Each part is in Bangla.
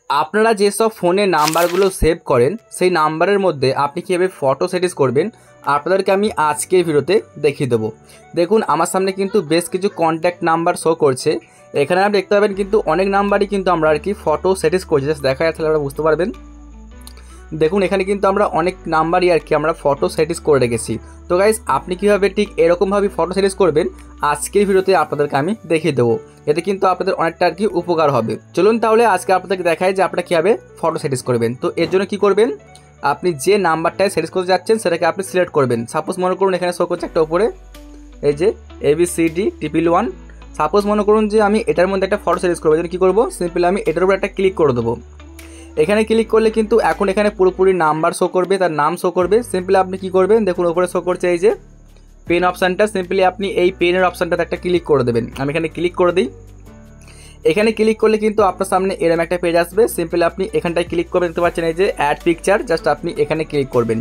আপনারা যেসব ফোনে নাম্বারগুলো সেভ করেন সেই নাম্বারের মধ্যে আপনি কীভাবে ফটো সেটিং করবেন আপনাদেরকে আমি আজকের ভিডিওতে দেখিয়ে দেবো। দেখুন আমার সামনে কিন্তু বেশ কিছু কন্ট্যাক্ট নাম্বার শো করছে। এখানে আপনি দেখতে পাবেন কিন্তু অনেক নাম্বারই কিন্তু আমরা আর কি ফটো সেটিং করছি। জাস্ট দেখা যাচ্ছে আপনারা বুঝতে পারবেন। দেখুন এখানে কিন্তু আমরা অনেক নাম্বারই আর কি আমরা ফটো সেটিং করে রেখেছি। তো গাইস আপনি কীভাবে ঠিক এরকমভাবে ফটো সেটিং করবেন আজকের ভিডিওতে আপনাদেরকে আমি দেখিয়ে দেবো। এতে কিন্তু আপনাদের অনেকটা আর কি উপকার হবে। চলুন তাহলে আজকে আপনাদেরকে দেখাই যে আপনারা কীভাবে ফটো সেটিং করবেন। তো এর জন্য কী করবেন, আপনি যে নাম্বারটায় সেটিং করতে যাচ্ছেন সেটাকে আপনি সিলেক্ট করবেন। সাপোজ মনে করুন এখানে শো করছে একটা উপরে এই যে ABCD111। সাপোজ মনে করুন যে আমি এটার মধ্যে একটা ফটো সেটিং করবো। কী করবো, সিম্পলি আমি এটার উপরে একটা ক্লিক করে দেবো। এখানে ক্লিক করলে কিন্তু এখন এখানে পুরোপুরি নাম্বার শো করবে, তার নাম শো করবে। সিম্পলি আপনি কি করবেন, দেখুন উপরে শো করছে এই যে পেন অপশানটা। সিম্পলি আপনি এই পেনের অপশানটাতে একটা ক্লিক করে দেবেন। আমি এখানে ক্লিক করে দিই। এখানে ক্লিক করলে কিন্তু আপনার সামনে এরকম একটা পেজ আসবে। সিম্পলি আপনি এখানটায় ক্লিক করে দেখতে পাচ্ছেন এই যে অ্যাড পিকচার। জাস্ট আপনি এখানে ক্লিক করবেন।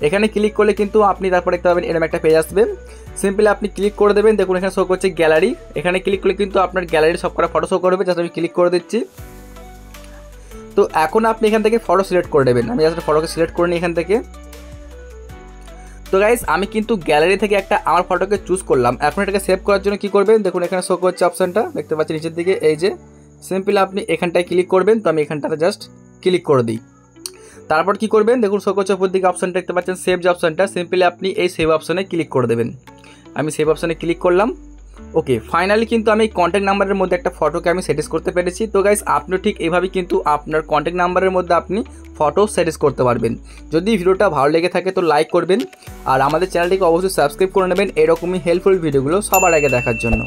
এখানে ক্লিক করলে কিন্তু আপনি তারপর দেখতে পাবেন এরকম একটা পেজ আসবে। সিম্পলি আপনি ক্লিক করে দেবেন। দেখুন এখানে শো করছে গ্যালারি। এখানে ক্লিক করলে কিন্তু আপনার গ্যালারির সব কটা ফটো শো করবে। জাস্ট আমি ক্লিক করে দিচ্ছি। তো এখন আপনি এখান থেকে ফটো সিলেক্ট করে নেবেন। আমি জাস্ট ফটোকে সিলেক্ট করে নিই এখান থেকে। তো গাইস আমি কিন্তু গ্যালারি থেকে একটা আমার ফটোকে চুজ করলাম। এখন এটাকে সেভ করার জন্য কি করবেন, দেখুন এখানে শো করছে অপশানটা দেখতে পাচ্ছেন নিচের দিকে এই যে। সিম্পলি আপনি এখানটায় ক্লিক করবেন। তো আমি এখানটাতে জাস্ট ক্লিক করে দিই। তারপর কি করবেন, দেখুন শো করছে উপর দিকে অপশানটা দেখতে পাচ্ছেন সেভ যে অপশানটা। সিম্পলি আপনি এই সেভ অপশানে ক্লিক করে দেবেন। আমি সেভ অপশানে ক্লিক করলাম। ওকে, ফাইনালি কিন্তু আমি কন্ট্যাক্ট নাম্বারের মধ্যে একটা ফটোকে আমি সেটিং করতে পেরেছি। তো গাইস আপনিও ঠিক এইভাবেই কিন্তু আপনার কন্ট্যাক্ট নাম্বারের মধ্যে আপনি ফটো সেটিং করতে পারবেন। যদি ভিডিওটা ভালো লেগে থাকে তো লাইক করবেন আর আমাদের চ্যানেলটিকে অবশ্যই সাবস্ক্রাইব করে নেবেন এরকমই হেল্পফুল ভিডিওগুলো সবার আগে দেখার জন্য।